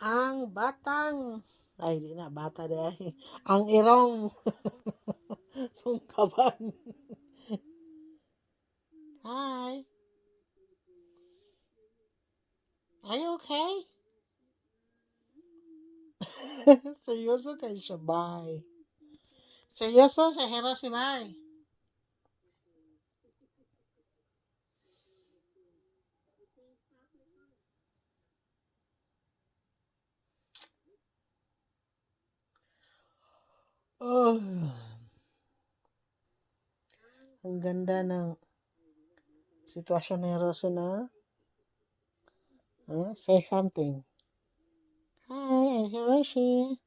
Ang batang, ay di na, bata dahil. Ang irong sungkaban. Hi. Are you okay? Seryoso kayo siya, bye. Seryoso siya, hero si bye. Oh, ang ganda ng sitwasyon ni Rosa na. Say something. Hi, I'm Hiroshi.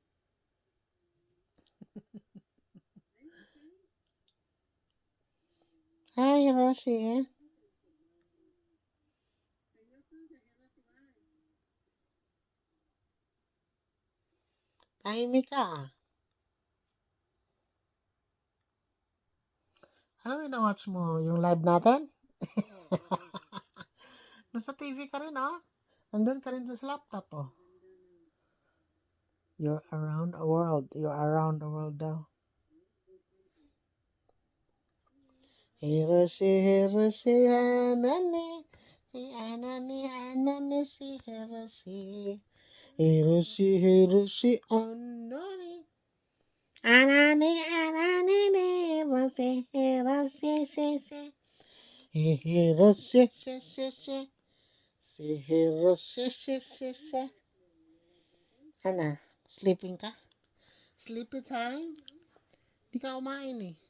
Hi, Hiroshi. Tahimik ka. Ano watch mo? Yung live natin? Nasa TV ka rin, oh. Nandun ka rin sa laptop, oh. You're around the world. You're around the world daw. Hiroshi, Hiroshi, Hanane. Si Anani, Anani, si Hiroshi. Hiroshi, Hiroshi, Anani. Anani, Anani, Hiroshi, Hiroshi, Hiroshi. Hiroshi, Hiroshi, si Hiroshi, Hiroshi. Ana, sleeping ka? Sleepy time? Di ka kumain eh.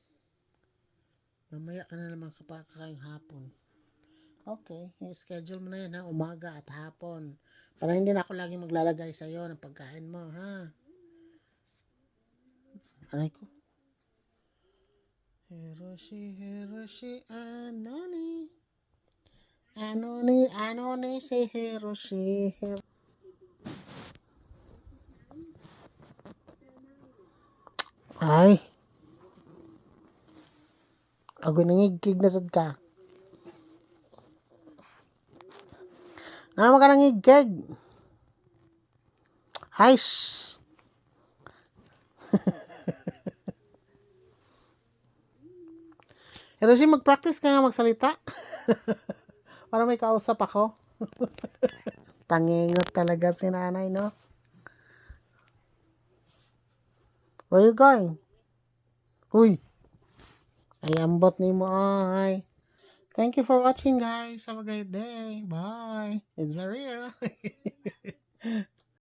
Mamaya ka na naman kapag kakain hapon. Okay, i-schedule mo na yan ha, umaga at hapon. Para hindi na ako lagi maglalagay sa'yo ng pagkain mo, ha? Aray ko. Hiroshi, Hiroshi, Anoni. Anoni, Anoni, si Hiroshi. Ay, ako nangigkig na sad ka. Ano ka nangigkig? Ay, shh. Hiroshi, mag-practice ka nga magsalita. Para may kausap ako. Tangingot talaga si nanay, no? Where you going? Uy, ay ambot ni mo, ay. Thank you for watching, guys. Have a great day. Bye. It's a real.